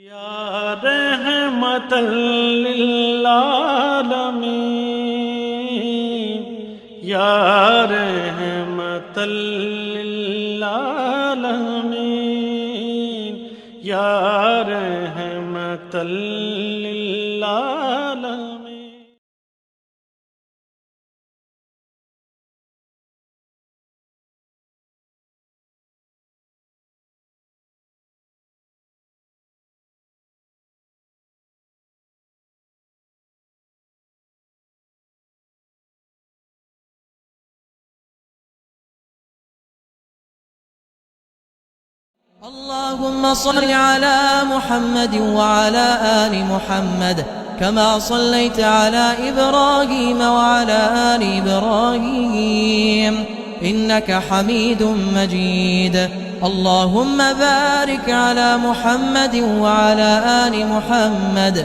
یا رحمت للعالمین یا رحمت للعالمین یا رحمت للعالمین. اللهم صل على محمد وعلى آل محمد كما صليت على إبراهيم وعلى آل إبراهيم إنك حميد مجيد. اللهم بارك على محمد وعلى آل محمد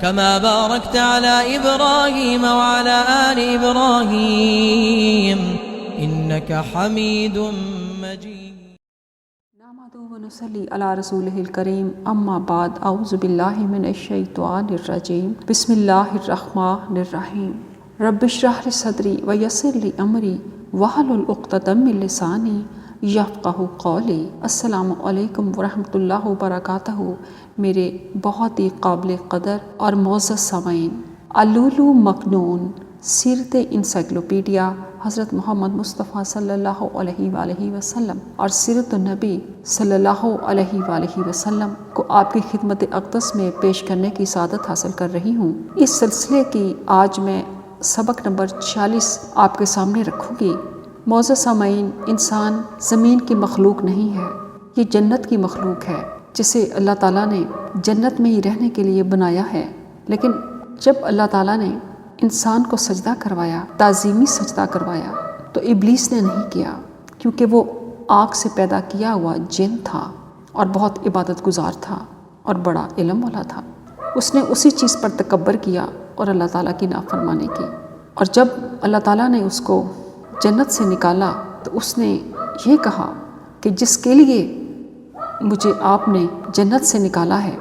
كما باركت على إبراهيم وعلى آل إبراهيم إنك حميد مجيد. نحمده ونصلي على رسوله الكريم اما بعد اعوذ باللہ من الشیطان الرجیم بسم اللہ الرحمن الرحیم رب اشرح لي صدری ویسر لي امری واحلل عقدۃ من لسانی یفقہوا قولی. السلام علیکم ورحمۃ اللہ وبرکاتہ. میرے بہت ہی قابل قدر اور معزز سامعین، اللؤلؤ مکنون سیرت انسائکلوپیڈیا حضرت محمد مصطفیٰ صلی اللہ علیہ وآلہ وسلم اور سیرت النبی صلی اللہ علیہ وآلہ وسلم کو آپ کی خدمت اقدس میں پیش کرنے کی سعادت حاصل کر رہی ہوں. اس سلسلے کی آج میں سبق نمبر 46 آپ کے سامنے رکھوں گی. معزز سامعین، انسان زمین کی مخلوق نہیں ہے، یہ جنت کی مخلوق ہے جسے اللہ تعالیٰ نے جنت میں ہی رہنے کے لیے بنایا ہے. لیکن جب اللہ تعالیٰ نے انسان کو سجدہ کروایا، تعظیمی سجدہ کروایا، تو ابلیس نے نہیں کیا، کیونکہ وہ آگ سے پیدا کیا ہوا جن تھا اور بہت عبادت گزار تھا اور بڑا علم والا تھا. اس نے اسی چیز پر تکبر کیا اور اللہ تعالیٰ کی نافرمانی کی. اور جب اللہ تعالیٰ نے اس کو جنت سے نکالا تو اس نے یہ کہا کہ جس کے لیے مجھے آپ نے جنت سے نکالا ہے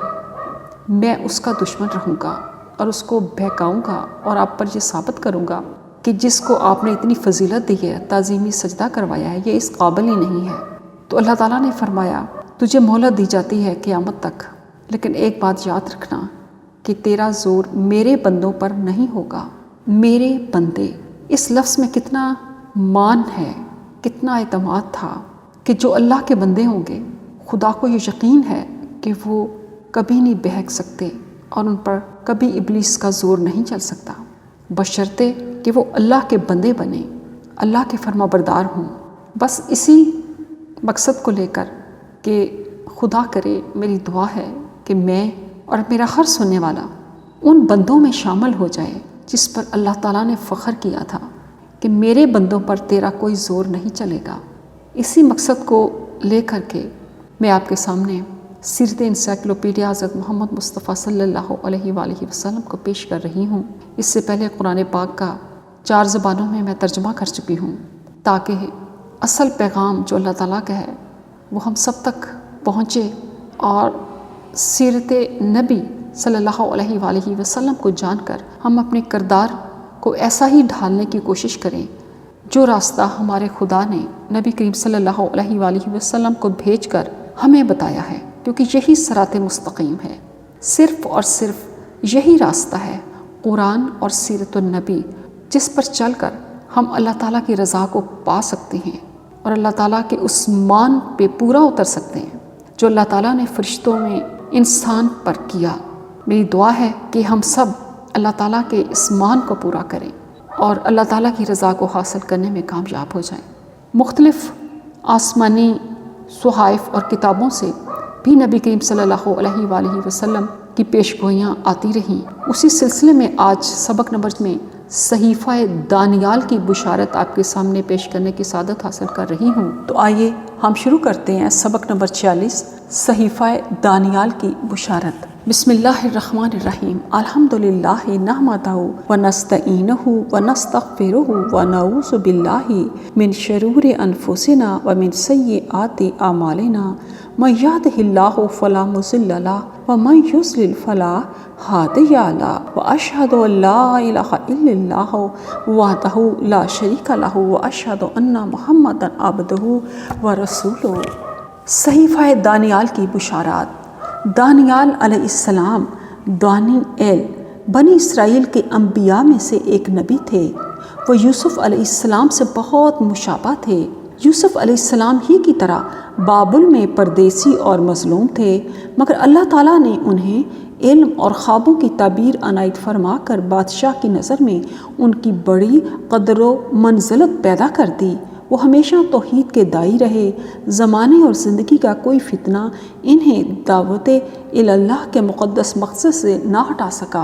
میں اس کا دشمن رہوں گا اور اس کو بہکاؤں گا اور آپ پر یہ ثابت کروں گا کہ جس کو آپ نے اتنی فضیلت دی ہے، تعظیمی سجدہ کروایا ہے، یہ اس قابل ہی نہیں ہے. تو اللہ تعالیٰ نے فرمایا تجھے مہلت دی جاتی ہے قیامت تک، لیکن ایک بات یاد رکھنا کہ تیرا زور میرے بندوں پر نہیں ہوگا. میرے بندے، اس لفظ میں کتنا مان ہے، کتنا اعتماد تھا کہ جو اللہ کے بندے ہوں گے خدا کو یہ یقین ہے کہ وہ کبھی نہیں بہک سکتے اور ان پر کبھی ابلیس کا زور نہیں چل سکتا، بشرطے کہ وہ اللہ کے بندے بنیں، اللہ کے فرما بردار ہوں. بس اسی مقصد کو لے کر کہ خدا کرے، میری دعا ہے کہ میں اور میرا ہر سننے والا ان بندوں میں شامل ہو جائے جس پر اللہ تعالیٰ نے فخر کیا تھا کہ میرے بندوں پر تیرا کوئی زور نہیں چلے گا. اسی مقصد کو لے کر کے میں آپ کے سامنے سیرت انسائکلوپیڈیا حضرت محمد مصطفیٰ صلی اللہ علیہ وآلہ وسلم کو پیش کر رہی ہوں. اس سے پہلے قرآن پاک کا 4 زبانوں میں ترجمہ کر چکی ہوں تاکہ اصل پیغام جو اللہ تعالیٰ کا ہے وہ ہم سب تک پہنچے اور سیرت نبی صلی اللہ علیہ وآلہ وسلم کو جان کر ہم اپنے کردار کو ایسا ہی ڈھالنے کی کوشش کریں جو راستہ ہمارے خدا نے نبی کریم صلی اللہ علیہ وآلہ وسلم کو بھیج کر ہمیں بتایا ہے، کیونکہ یہی صراط مستقیم ہے. صرف اور صرف یہی راستہ ہے، قرآن اور سیرت النبی، جس پر چل کر ہم اللہ تعالیٰ کی رضا کو پا سکتے ہیں اور اللہ تعالیٰ کے اس مان پہ پورا اتر سکتے ہیں جو اللہ تعالیٰ نے فرشتوں میں انسان پر کیا. میری دعا ہے کہ ہم سب اللہ تعالیٰ کے اس مان کو پورا کریں اور اللہ تعالیٰ کی رضا کو حاصل کرنے میں کامیاب ہو جائیں. مختلف آسمانی صحائف اور کتابوں سے بھی نبی کریم صلی اللہ علیہ وآلہ وسلم کی پیش گوئیاں آتی رہیں. اسی سلسلے میں آج سبق نمبر میں صحیفہ دانیال کی بشارت آپ کے سامنے پیش کرنے کی سعادت حاصل کر رہی ہوں. تو آئیے ہم شروع کرتے ہیں سبق نمبر 46 صحیفہ دانیال کی بشارت۔ بسم اللہ الرحمن الرحیم۔ الحمدللہ نحمدہ ونستعینہ ونستغفرہ ونعوذ باللہ من شرور انفسنا ومن سیئات اعمالنا، من یہدہ اللہ فلا مضل لہ ومن یضلل فلا ہادی لہ، واشہد ان لا الہ الا اللہ وحدہ لا شریک لہ، واشہد ان محمدا عبدہ ورسولہ۔ صحیفہ دانیال کی بشارات۔ دانیال علیہ السلام دانیال بنی اسرائیل کے انبیاء میں سے ایک نبی تھے۔ وہ یوسف علیہ السلام سے بہت مشابہ تھے۔ یوسف علیہ السلام ہی کی طرح بابل میں پردیسی اور مظلوم تھے، مگر اللہ تعالیٰ نے انہیں علم اور خوابوں کی تعبیر عنایت فرما کر بادشاہ کی نظر میں ان کی بڑی قدر و منزلت پیدا کر دی۔ وہ ہمیشہ توحید کے داعی رہے۔ زمانے اور زندگی کا کوئی فتنہ انہیں دعوت اللہ کے مقدس مقصد سے نہ ہٹا سکا۔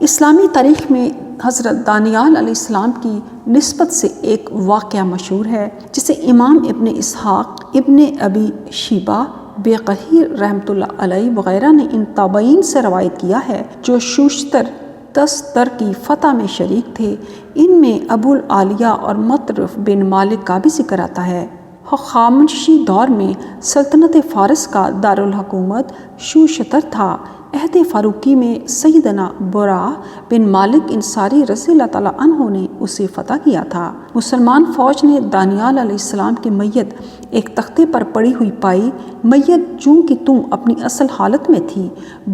اسلامی تاریخ میں حضرت دانیال علیہ السلام کی نسبت سے ایک واقعہ مشہور ہے، جسے امام ابن اسحاق، ابن ابی شیبہ، بقیر رحمۃ اللہ علیہ وغیرہ نے ان تابعین سے روایت کیا ہے جو شوشتر تستر کی فتح میں شریک تھے۔ ان میں ابو العالیہ اور مطرف بن مالک کا بھی ذکر آتا ہے۔ ہخامنشی دور میں سلطنت فارس کا دارالحکومت شوشتر تھا۔ عہد فاروقی میں سیدنا برا بن مالک انصاری رضی اللہ تعالیٰ عنہ نے اسے فتح کیا تھا۔ مسلمان فوج نے دانیال علیہ السلام کی میت ایک تختے پر پڑی ہوئی پائی۔ میت چونکہ اپنی اصل حالت میں تھی،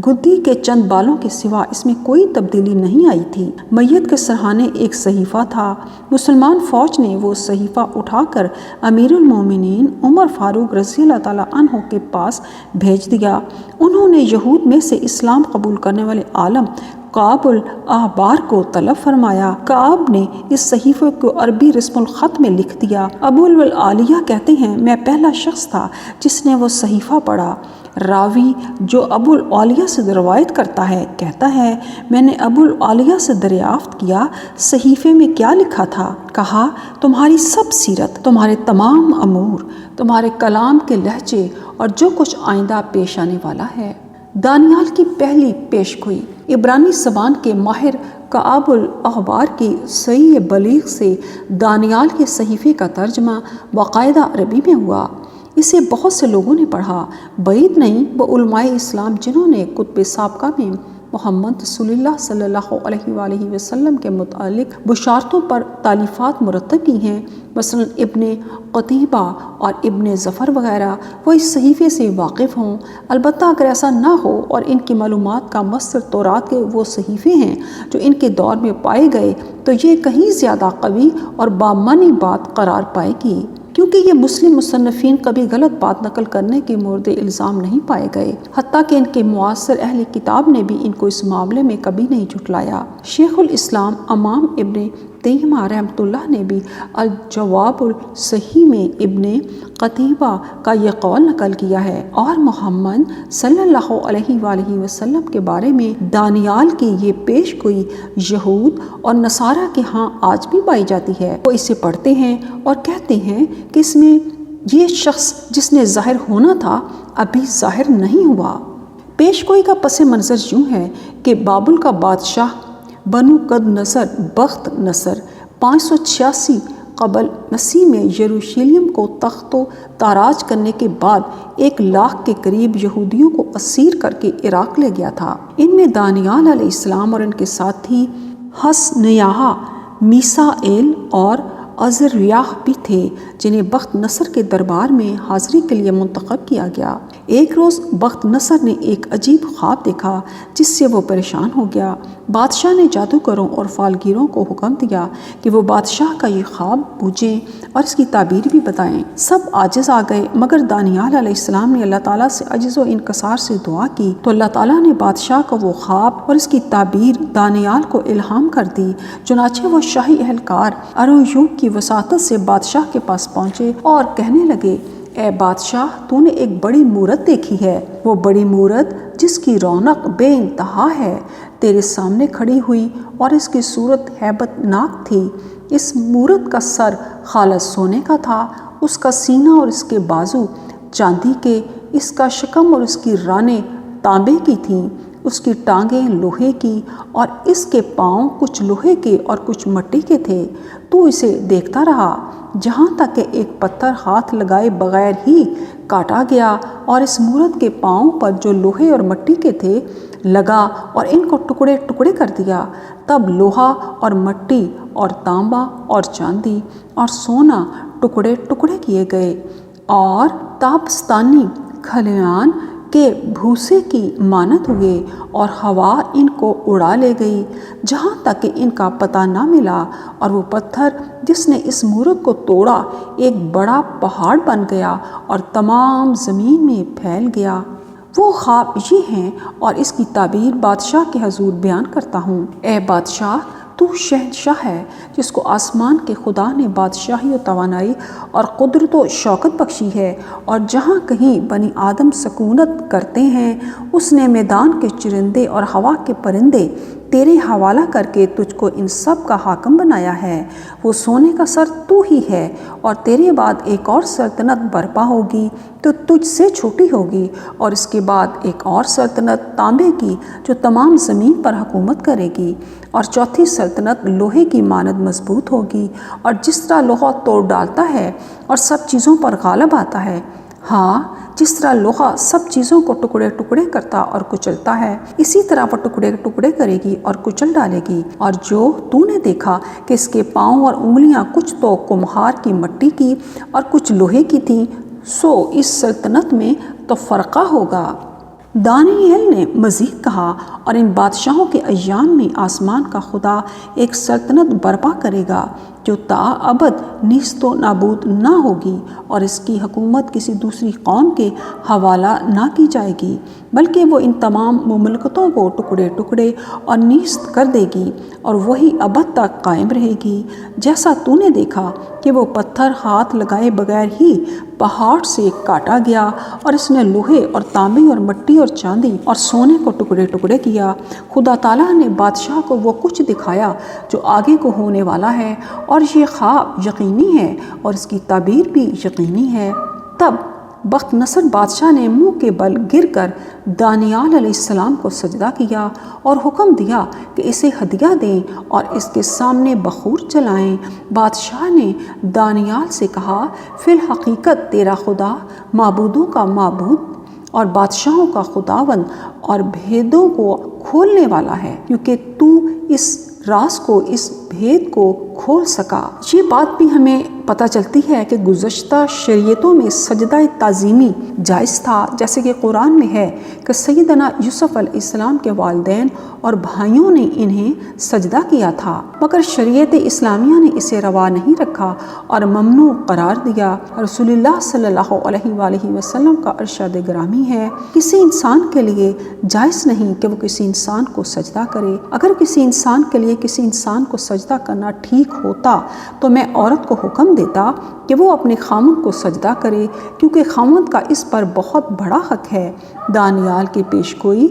گدی کے چند بالوں کے سوا اس میں کوئی تبدیلی نہیں آئی تھی۔ میت کے سرہانے ایک صحیفہ تھا۔ مسلمان فوج نے وہ صحیفہ اٹھا کر امیر المومنین عمر فاروق رضی اللہ تعالیٰ عنہ کے پاس بھیج دیا۔ انہوں نے یہود میں سے اسلام قبول کرنے والے عالم کعب الاحبار کو طلب فرمایا۔ کعب نے اس صحیفے کو عربی رسم الخط میں لکھ دیا۔ ابو العالیہ کہتے ہیں، میں پہلا شخص تھا جس نے وہ صحیفہ پڑھا۔ راوی جو ابو العالیہ سے روایت کرتا ہے کہتا ہے، میں نے ابو العالیہ سے دریافت کیا صحیفے میں کیا لکھا تھا؟ کہا، تمہاری سب سیرت، تمہارے تمام امور، تمہارے کلام کے لہجے اور جو کچھ آئندہ پیش آنے والا ہے۔ دانیال کی پہلی پیش گوئی۔ عبرانی زبان کے ماہر کعب الاحبار کی صحیح بلیغ سے دانیال کے صحیفے کا ترجمہ باقاعدہ عربی میں ہوا۔ اسے بہت سے لوگوں نے پڑھا۔ بعید نہیں وہ علماء اسلام جنہوں نے کتب سابقہ میں محمد رسول اللہ صلی اللہ علیہ وآلہ وسلم کے متعلق بشارتوں پر تالیفات مرتب کی ہیں، مثلا ابن قتیبہ اور ابن ظفر وغیرہ، وہ اس صحیفے سے واقف ہوں۔ البتہ اگر ایسا نہ ہو اور ان کی معلومات کا مصدر تورات کے وہ صحیفے ہیں جو ان کے دور میں پائے گئے، تو یہ کہیں زیادہ قوی اور بامعنی بات قرار پائے گی، کیونکہ یہ مسلم مصنفین کبھی غلط بات نقل کرنے کے مورد الزام نہیں پائے گئے، حتیٰ کہ ان کے معاصر اہل کتاب نے بھی ان کو اس معاملے میں کبھی نہیں جھٹلایا۔ شیخ الاسلام امام ابن تیمیہ رحمۃ اللہ نے بھی الجواب الصحیح میں ابن قتیبہ کا یہ قول نقل کیا ہے، اور محمد صلی اللہ علیہ وآلہ وسلم کے بارے میں دانیال کی یہ پیش گوئی یہود اور نصارہ کے ہاں آج بھی پائی جاتی ہے۔ وہ اسے پڑھتے ہیں اور کہتے ہیں کہ اس میں یہ شخص جس نے ظاہر ہونا تھا ابھی ظاہر نہیں ہوا۔ پیش گوئی کا پس منظر یوں ہے کہ بابل کا بادشاہ بنو قد نصر بخت نصر 586 قبل مسیح میں یروشلم کو تخت و تاراج کرنے کے بعد 1 لاکھ کے قریب یہودیوں کو اسیر کر کے عراق لے گیا تھا۔ ان میں دانیال علیہ السلام اور ان کے ساتھی حسنیاہ، میسائیل اور عزریاہ بھی تھے، جنہیں بخت نصر کے دربار میں حاضری کے لیے منتخب کیا گیا۔ ایک روز بخت نصر نے ایک عجیب خواب دیکھا جس سے وہ پریشان ہو گیا۔ بادشاہ نے جادوگروں اور فالگیروں کو حکم دیا کہ وہ بادشاہ کا یہ خواب بوجھیں اور اس کی تعبیر بھی بتائیں۔ سب عاجز آ گئے، مگر دانیال علیہ السلام نے اللہ تعالیٰ سے عجز و انکسار سے دعا کی تو اللہ تعالیٰ نے بادشاہ کو وہ خواب اور اس کی تعبیر دانیال کو الہام کر دی۔ چنانچہ وہ شاہی اہلکار ارویوگ کی وساطت سے بادشاہ کے پاس پہنچے اور کہنے لگے، اے بادشاہ، تو نے ایک بڑی مورت دیکھی ہے۔ وہ بڑی مورت جس کی رونق بے انتہا ہے تیرے سامنے کھڑی ہوئی اور اس کی صورت ہیبت ناک تھی۔ اس مورت کا سر خالص سونے کا تھا، اس کا سینہ اور اس کے بازو چاندی کے، اس کا شکم اور اس کی رانیں تانبے کی تھیں، اس کی ٹانگیں لوہے کی اور اس کے پاؤں کچھ لوہے کے اور کچھ مٹی کے تھے۔ تو اسے دیکھتا رہا جہاں تک کہ ایک پتھر ہاتھ لگائے بغیر ہی کاٹا گیا اور اس مورت کے پاؤں پر جو لوہے اور مٹی کے تھے لگا اور ان کو ٹکڑے ٹکڑے کر دیا۔ تب لوہا اور مٹی اور تانبا اور چاندی اور سونا ٹکڑے ٹکڑے کیے گئے اور تابستانی کھلیان کے بھوسے کی مانند ہوئے اور ہوا ان کو اڑا لے گئی جہاں تک کہ ان کا پتہ نہ ملا، اور وہ پتھر جس نے اس مورت کو توڑا ایک بڑا پہاڑ بن گیا اور تمام زمین میں پھیل گیا۔ وہ خواب یہ ہیں اور اس کی تعبیر بادشاہ کے حضور بیان کرتا ہوں۔ اے بادشاہ، تو شہنشاہ ہے جس کو آسمان کے خدا نے بادشاہی و توانائی اور قدرت و شوکت بخشی ہے، اور جہاں کہیں بنی آدم سکونت کرتے ہیں اس نے میدان کے چرندے اور ہوا کے پرندے تیرے حوالہ کر کے تجھ کو ان سب کا حاکم بنایا ہے۔ وہ سونے کا سر تو ہی ہے، اور تیرے بعد ایک اور سلطنت برپا ہوگی تو تجھ سے چھوٹی ہوگی، اور اس کے بعد ایک اور سلطنت تانبے کی جو تمام زمین پر حکومت کرے گی، اور چوتھی سلطنت لوہے کی مانند مضبوط ہوگی، اور جس طرح لوہا توڑ ڈالتا ہے اور سب چیزوں پر غالب آتا ہے، ہاں جس طرح لوہا سب چیزوں کو ٹکڑے ٹکڑے کرتا اور کچلتا ہے، اسی طرح وہ ٹکڑے ٹکڑے کرے گی اور کچل ڈالے گی۔ اور جو تو نے دیکھا کہ اس کے پاؤں اور انگلیاں کچھ تو کمہار کی مٹی کی اور کچھ لوہے کی تھیں، سو اس سلطنت میں تو فرقہ ہوگا۔ دانیال نے مزید کہا، اور ان بادشاہوں کے ایام میں آسمان کا خدا ایک سلطنت برپا کرے گا جو تا ابد نیست و نابود نہ ہوگی، اور اس کی حکومت کسی دوسری قوم کے حوالہ نہ کی جائے گی، بلکہ وہ ان تمام مملکتوں کو ٹکڑے ٹکڑے اور نیست کر دے گی، اور وہی ابد تک قائم رہے گی۔ جیسا تو نے دیکھا کہ وہ پتھر ہاتھ لگائے بغیر ہی پہاڑ سے کاٹا گیا، اور اس نے لوہے اور تانبے اور مٹی اور چاندی اور سونے کو ٹکڑے ٹکڑے کیا۔ خدا تعالیٰ نے بادشاہ کو وہ کچھ دکھایا جو آگے کو ہونے والا ہے، اور یہ خواب یقینی ہے اور اس کی تعبیر بھی یقینی ہے۔ تب بخت نصر بادشاہ نے منہ کے بل گر کر دانیال علیہ السلام کو سجدہ کیا اور حکم دیا کہ اسے ہدیہ دیں اور اس کے سامنے بخور جلائیں۔ بادشاہ نے دانیال سے کہا، فی الحقیقت تیرا خدا معبودوں کا معبود اور بادشاہوں کا خداوند اور بھیدوں کو کھولنے والا ہے، کیونکہ تو اس راز کو، اس بھید کو کھول سکا۔ یہ بات بھی ہمیں پتہ چلتی ہے کہ گزشتہ شریعتوں میں سجدہ تعظیمی جائز تھا، جیسے کہ قرآن میں ہے کہ سیدنا یوسف علیہ السلام کے والدین اور بھائیوں نے انہیں سجدہ کیا تھا، مگر شریعت اسلامیہ نے اسے روا نہیں رکھا اور ممنوع قرار دیا۔ رسول اللہ صلی اللہ علیہ وآلہ وسلم کا ارشاد گرامی ہے، کسی انسان کے لیے جائز نہیں کہ وہ کسی انسان کو سجدہ کرے۔ اگر کسی انسان کے لیے کسی انسان کو سجدہ کرنا ٹھیک ہوتا تو میں عورت کو حکم دیتا کہ وہ اپنے خامند کو سجدہ کرے، کیونکہ خامند کا اس پر بہت بڑا حق ہے۔ دانیال کی پیشگوئی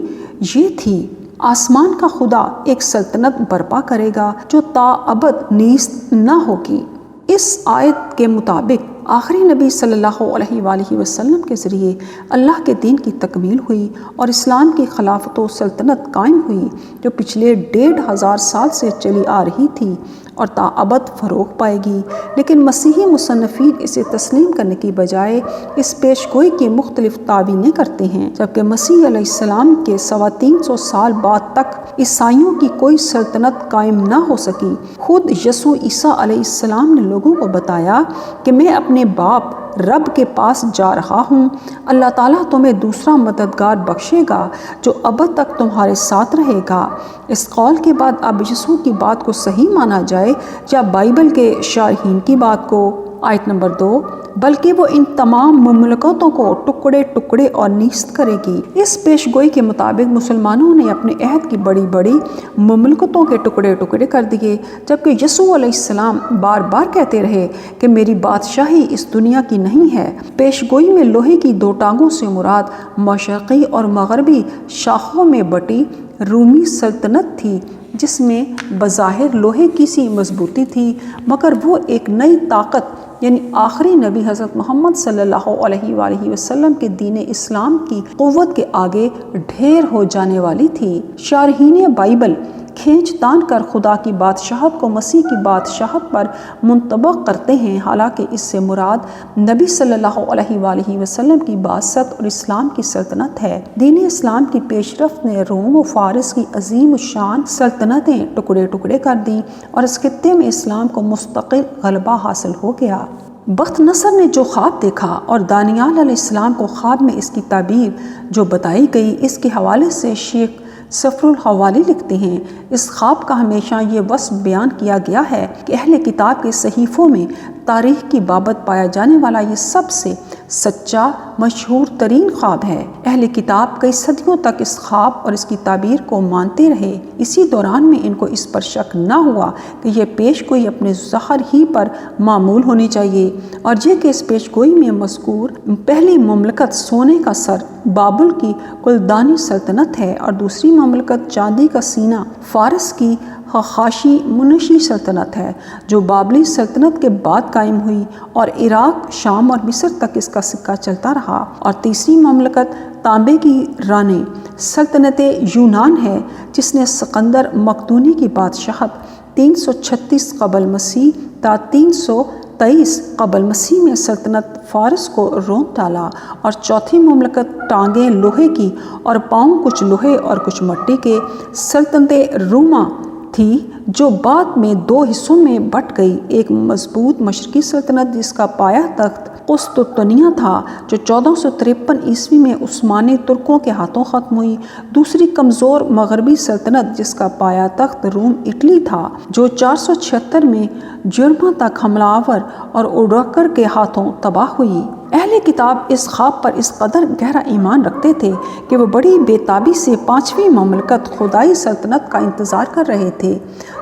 یہ تھی، آسمان کا خدا ایک سلطنت برپا کرے گا جو تا ابد نیست نہ ہوگی۔ اس آیت کے مطابق آخری نبی صلی اللہ علیہ وآلہ وسلم کے ذریعے اللہ کے دین کی تکمیل ہوئی اور اسلام کی خلافت و سلطنت قائم ہوئی، جو پچھلے 1500 سال سے چلی آ رہی تھی اور تا ابد فروغ پائے گی۔ لیکن مسیحی مصنفین اسے تسلیم کرنے کی بجائے اس پیشگوئی کی مختلف تعویلیں کرتے ہیں، جبکہ مسیح علیہ السلام کے 350 سال بعد تک عیسائیوں کی کوئی سلطنت قائم نہ ہو سکی۔ خود یسوع عیسیٰ علیہ السلام نے لوگوں کو بتایا کہ میں اپنے باپ رب کے پاس جا رہا ہوں، اللہ تعالیٰ تمہیں دوسرا مددگار بخشے گا جو ابد تک تمہارے ساتھ رہے گا۔ اس قول کے بعد اب یسوع کی بات کو صحیح مانا جائے یا بائبل کے شارحین کی بات کو؟ آیت نمبر 2، بلکہ وہ ان تمام مملکتوں کو ٹکڑے ٹکڑے اور نیست کرے گی۔ اس پیشگوئی کے مطابق مسلمانوں نے اپنے عہد کی بڑی بڑی مملکتوں کے ٹکڑے ٹکڑے کر دیے، جبکہ یسوع علیہ السلام بار بار کہتے رہے کہ میری بادشاہی اس دنیا کی نہیں ہے۔ پیشگوئی میں لوہے کی 2 ٹانگوں سے مراد مشرقی اور مغربی شاخوں میں بٹی رومی سلطنت تھی، جس میں بظاہر لوہے کی سی مضبوطی تھی، مگر وہ ایک نئی طاقت یعنی آخری نبی حضرت محمد صلی اللہ علیہ وآلہ وسلم کے دین اسلام کی قوت کے آگے ڈھیر ہو جانے والی تھی۔ شارحین بائبل کھینچ تان کر خدا کی بادشاہت کو مسیح کی بادشاہت پر منطبق کرتے ہیں، حالانکہ اس سے مراد نبی صلی اللہ علیہ وآلہ وسلم کی بعثت اور اسلام کی سلطنت ہے۔ دین اسلام کی پیش رفت نے روم و فارس کی عظیم الشان سلطنتیں ٹکڑے ٹکڑے کر دیں اور اس خطے میں اسلام کو مستقل غلبہ حاصل ہو گیا۔ بخت نصر نے جو خواب دیکھا اور دانیال علیہ السلام کو خواب میں اس کی تعبیر جو بتائی گئی، اس کے حوالے سے شیخ سفر الحوالی لکھتے ہیں، اس خواب کا ہمیشہ یہ وصف بیان کیا گیا ہے کہ اہل کتاب کے صحیفوں میں تاریخ کی بابت پایا جانے والا یہ سب سے سچا مشہور ترین خواب ہے۔ اہل کتاب کئی صدیوں تک اس خواب اور اس کی تعبیر کو مانتے رہے۔ اسی دوران میں ان کو اس پر شک نہ ہوا کہ یہ پیش گوئی اپنے ظاہر ہی پر معمول ہونی چاہیے، اور یہ کہ اس پیش گوئی میں مذکور پہلی مملکت سونے کا سر بابل کی کلدانی سلطنت ہے، اور دوسری مملکت چاندی کا سینہ فارس کی خاشی منشی سلطنت ہے، جو بابلی سلطنت کے بعد قائم ہوئی اور عراق، شام اور مصر تک اس کا سکہ چلتا رہا، اور تیسری مملکت تانبے کی رانی سلطنت یونان ہے، جس نے سکندر مقدونی کی بادشاہت 336 قبل مسیح تا 323 قبل مسیح میں سلطنت فارس کو رونپ ڈالا، اور چوتھی مملکت ٹانگیں لوہے کی اور پاؤں کچھ لوہے اور کچھ مٹی کے سلطنت روما تھی، جو بعد میں دو حصوں میں بٹ گئی، ایک مضبوط مشرقی سلطنت جس کا پایہ تخت قسطنطنیہ تھا، جو 1453 عیسوی میں عثمانی ترکوں کے ہاتھوں ختم ہوئی، دوسری کمزور مغربی سلطنت جس کا پایہ تخت روم اٹلی تھا، جو 476 میں جرمہ تک حملہ آور اور اوڈوکر کے ہاتھوں تباہ ہوئی۔ اہل کتاب اس خواب پر اس قدر گہرا ایمان رکھتے تھے کہ وہ بڑی بے تابی سے پانچویں مملکت خدائی سلطنت کا انتظار کر رہے تھے،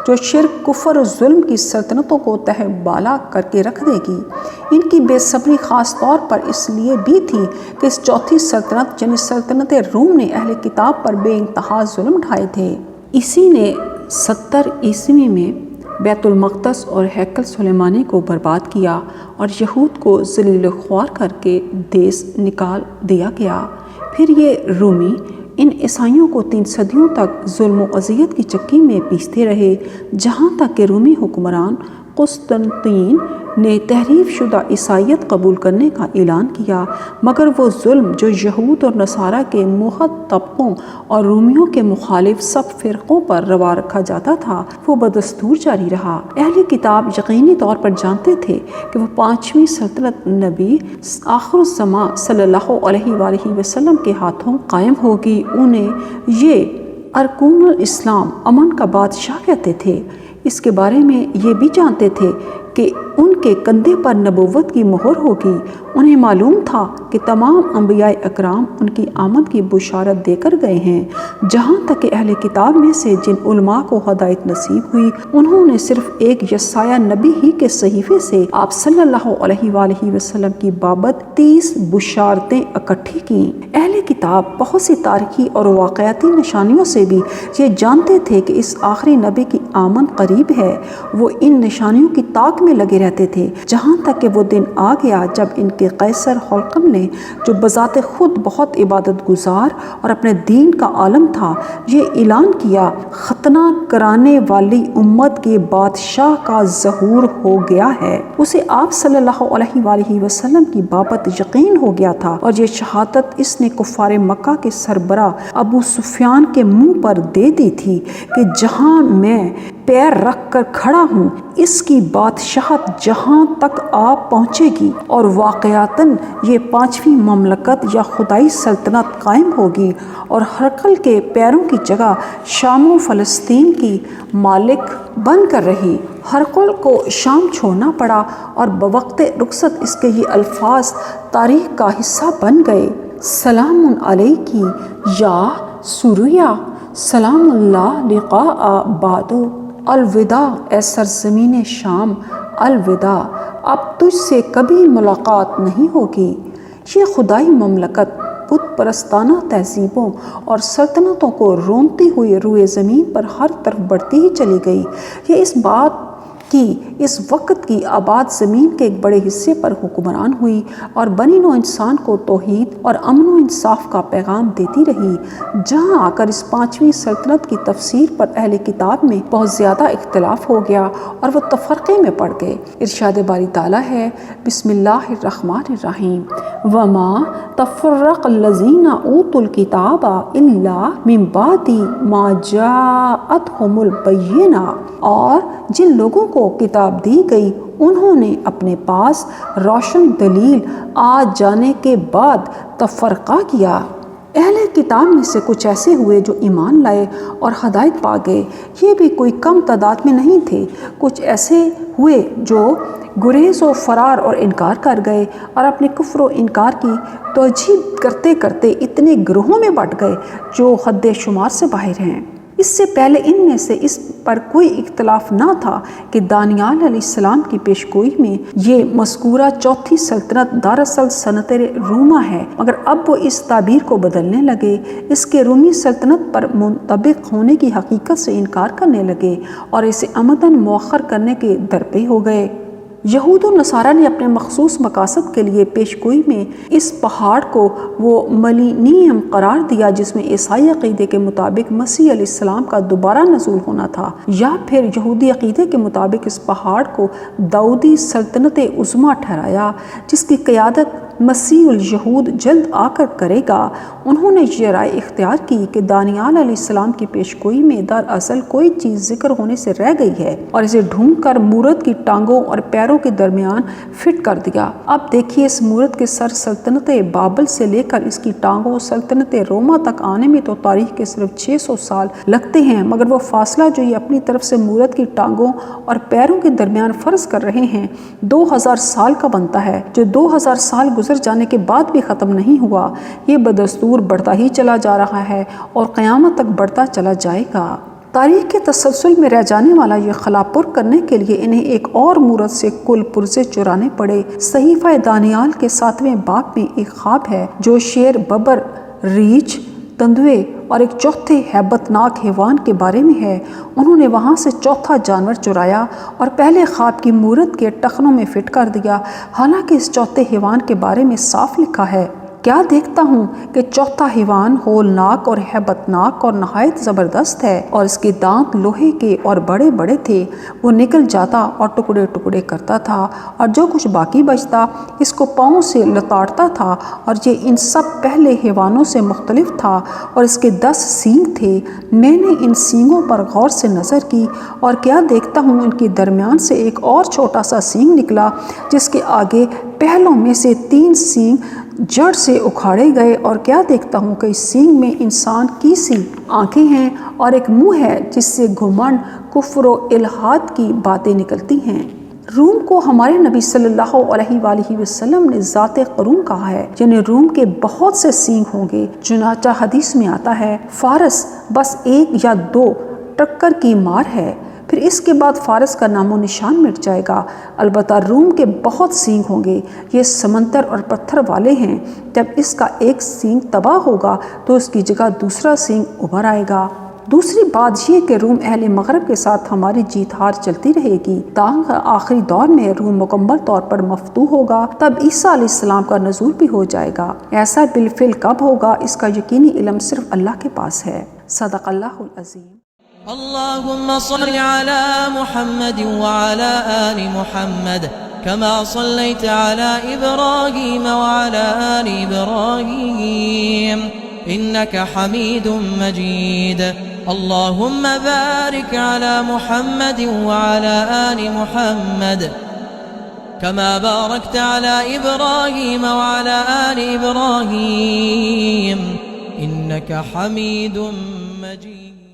جو شرک، کفر اور ظلم کی سلطنتوں کو تہ بالا کر کے رکھ دے گی۔ ان کی بے صبری خاص طور پر اس لیے بھی تھی کہ اس چوتھی سلطنت یعنی سلطنت روم نے اہل کتاب پر بے انتہا ظلم ڈھائے تھے۔ اسی نے 70 عیسوی میں بیت المقدس اور ہیکل سلیمانی کو برباد کیا اور یہود کو ذلیل و خوار کر کے دیس نکال دیا گیا۔ پھر یہ رومی ان عیسائیوں کو 3 صدیوں تک ظلم و اذیت کی چکی میں پیستے رہے، جہاں تک کہ رومی حکمران قسطنطین نے تحریف شدہ عیسائیت قبول کرنے کا اعلان کیا، مگر وہ ظلم جو یہود اور نصارہ کے موحد طبقوں اور رومیوں کے مخالف سب فرقوں پر روا رکھا جاتا تھا، وہ بدستور جاری رہا۔ اہل کتاب یقینی طور پر جانتے تھے کہ وہ پانچویں سلطنت نبی آخر الزمان صلی اللہ علیہ وآلہ وسلم کے ہاتھوں قائم ہوگی۔ انہیں یہ ارکون الاسلام امن کا بادشاہ کہتے تھے۔ اس کے بارے میں یہ بھی جانتے تھے کہ ان کے کندھے پر نبوت کی مہر ہوگی۔ انہیں معلوم تھا کہ تمام انبیاء اکرام ان کی آمد کی بشارت دے کر گئے ہیں، جہاں تک کہ اہل کتاب میں سے جن علماء کو ہدایت نصیب ہوئی، انہوں نے صرف ایک یسایہ نبی ہی کے صحیفے سے آپ صلی اللہ علیہ وآلہ وسلم کی بابت 30 بشارتیں اکٹھی کیں۔ اہل کتاب بہت سی تاریخی اور واقعاتی نشانیوں سے بھی یہ جانتے تھے کہ اس آخری نبی کی آمد قریب ہے۔ وہ ان نشانیوں کی تاک میں لگے رہتے تھے، جہاں تک کہ وہ دن آ گیا جب ان کے قیصر حلقم نے، جو بذات خود بہت عبادت گزار اور اپنے دین کا عالم تھا، یہ اعلان کیا، ختنہ کرانے والی امت کے بادشاہ کا ظہور ہو گیا ہے۔ اسے آپ صلی اللہ علیہ وآلہ وسلم کی بابت یقین ہو گیا تھا، اور یہ شہادت اس نے کفار مکہ کے سربراہ ابو سفیان کے منہ پر دے دی تھی کہ جہاں میں پیر رکھ کر کھڑا ہوں، اس کی بادشاہت جہاں تک آپ پہنچے گی، اور واقعاتاً یہ پانچویں مملکت یا خدائی سلطنت قائم ہوگی، اور ہرقل کے پیروں کی جگہ شام و فلسطین کی مالک بن کر رہی۔ ہرقل کو شام چھوڑنا پڑا، اور بوقت رخصت اس کے یہ الفاظ تاریخ کا حصہ بن گئے: سلام علیکی یا سوریہ، سلام اللہ لقاء بعدو، الوداع اے سرزمین شام، الوداع، اب تجھ سے کبھی ملاقات نہیں ہوگی۔ یہ خدائی مملکت بت پرستانہ تہذیبوں اور سلطنتوں کو رونتی ہوئی روئے زمین پر ہر طرف بڑھتی ہی چلی گئی۔ یہ اس بات کی اس وقت کی آباد زمین کے ایک بڑے حصے پر حکمران ہوئی اور بنی نوع انسان کو توحید اور امن و انصاف کا پیغام دیتی رہی، جہاں آ کر اس 5ویں سلطنت کی تفسیر پر اہل کتاب میں بہت زیادہ اختلاف ہو گیا اور وہ تفرقے میں پڑ گئے۔ ارشاد باری تعالیٰ ہے، بسم اللہ الرحمن الرحیم، وما تفرق الذین اوتوا الکتاب الا من بعد ما جاءتهم البینہ، اور جن لوگوں کو کتاب دی گئی انہوں نے اپنے پاس روشن دلیل آ جانے کے بعد تفرقہ کیا۔ اہل کتاب میں سے کچھ ایسے ہوئے جو ایمان لائے اور ہدایت پا گئے، یہ بھی کوئی کم تعداد میں نہیں تھے۔ کچھ ایسے ہوئے جو گریز و فرار اور انکار کر گئے اور اپنے کفر و انکار کی توجیہ کرتے کرتے اتنے گروہوں میں بٹ گئے جو حد شمار سے باہر ہیں۔ اس سے پہلے ان میں سے اس پر کوئی اختلاف نہ تھا کہ دانیال علیہ السلام کی پیشگوئی میں یہ مذکورہ چوتھی سلطنت دراصل سلطنت روما ہے، مگر اب وہ اس تعبیر کو بدلنے لگے، اس کے رومی سلطنت پر منطبق ہونے کی حقیقت سے انکار کرنے لگے اور اسے عمداً مؤخر کرنے کے درپے ہو گئے۔ یہود و نصارہ نے اپنے مخصوص مقاصد کے لیے پیشگوئی میں اس پہاڑ کو وہ ملینیم قرار دیا جس میں عیسائی عقیدے کے مطابق مسیح علیہ السلام کا دوبارہ نزول ہونا تھا، یا پھر یہودی عقیدے کے مطابق اس پہاڑ کو داؤدی سلطنت عظمیٰ ٹھہرایا جس کی قیادت مسیح الیہود جلد آ کر کرے گا۔ انہوں نے یہ رائے اختیار کی کہ دانیال علیہ السلام کی پیشگوئی میں دراصل کوئی چیز ذکر ہونے سے رہ گئی ہے اور اسے ڈھونڈ کر مورت کی ٹانگوں اور پیروں کے درمیان فٹ کر دیا۔ اب دیکھیے، اس مورت کے سر سلطنت بابل سے لے کر اس کی ٹانگوں سلطنت روما تک آنے میں تو تاریخ کے صرف 600 سال لگتے ہیں، مگر وہ فاصلہ جو یہ اپنی طرف سے مورت کی ٹانگوں اور پیروں کے درمیان فرض کر رہے ہیں 2000 سال کا بنتا ہے، جو 2000 سال گزر جانے کے بعد بھی ختم نہیں ہوا۔ یہ بدستور بڑھتا ہی چلا جا رہا ہے اور قیامت تک بڑھتا چلا جائے گا۔ تاریخ کے تسلسل میں رہ جانے والا یہ خلا پر کرنے کے لیے انہیں ایک اور مورت سے کل پرزے چرانے پڑے۔ صحیفہ دانیال کے 7ویں باب میں ایک خواب ہے جو شیر، ببر، ریچھ، تندوے اور ایک چوتھے ہیبت ناک حیوان کے بارے میں ہے۔ انہوں نے وہاں سے چوتھا جانور چرایا اور پہلے خواب کی مورت کے ٹخنوں میں فٹ کر دیا، حالانکہ اس چوتھے حیوان کے بارے میں صاف لکھا ہے، کیا دیکھتا ہوں کہ چوتھا حیوان ہولناک اور ہیبت ناک اور نہایت زبردست ہے، اور اس کے دانت لوہے کے اور بڑے بڑے تھے، وہ نکل جاتا اور ٹکڑے ٹکڑے کرتا تھا، اور جو کچھ باقی بچتا اس کو پاؤں سے لتاڑتا تھا، اور یہ ان سب پہلے حیوانوں سے مختلف تھا، اور اس کے 10 سینگ تھے۔ میں نے ان سینگوں پر غور سے نظر کی اور کیا دیکھتا ہوں ان کے درمیان سے ایک اور چھوٹا سا سینگ نکلا جس کے آگے پہلوں میں سے 3 سینگ جڑ سے اکھاڑے گئے، اور کیا دیکھتا ہوں کہ اس سینگ میں انسان کی سی آنکھیں ہیں اور ایک منہ ہے جس سے گھمنڈ، کفر و الحاد کی باتیں نکلتی ہیں۔ روم کو ہمارے نبی صلی اللہ علیہ وآلہ وسلم نے ذات قرون کہا ہے، یعنی روم کے بہت سے سینگ ہوں گے۔ چنانچہ حدیث میں آتا ہے، فارس بس 1 یا 2 ٹکر کی مار ہے، پھر اس کے بعد فارس کا نام و نشان مٹ جائے گا۔ البتہ روم کے بہت سینگ ہوں گے، یہ سمندر اور پتھر والے ہیں۔ جب اس کا ایک سینگ تباہ ہوگا تو اس کی جگہ دوسرا سینگ ابھر آئے گا۔ دوسری بات یہ کہ روم اہل مغرب کے ساتھ ہماری جیت ہار چلتی رہے گی تاکہ آخری دور میں روم مکمل طور پر مفتوح ہوگا، تب عیسیٰ علیہ السلام کا نزول بھی ہو جائے گا۔ ایسا بالفعل کب ہوگا اس کا یقینی علم صرف اللہ کے پاس ہے۔ صدق اللہ العظیم۔ اللهم صل على محمد وعلى آل محمد كما صليت على إبراهيم وعلى آل إبراهيم إنك حميد مجيد اللهم بارك على محمد وعلى آل محمد كما باركت على إبراهيم وعلى آل إبراهيم إنك حميد مجيد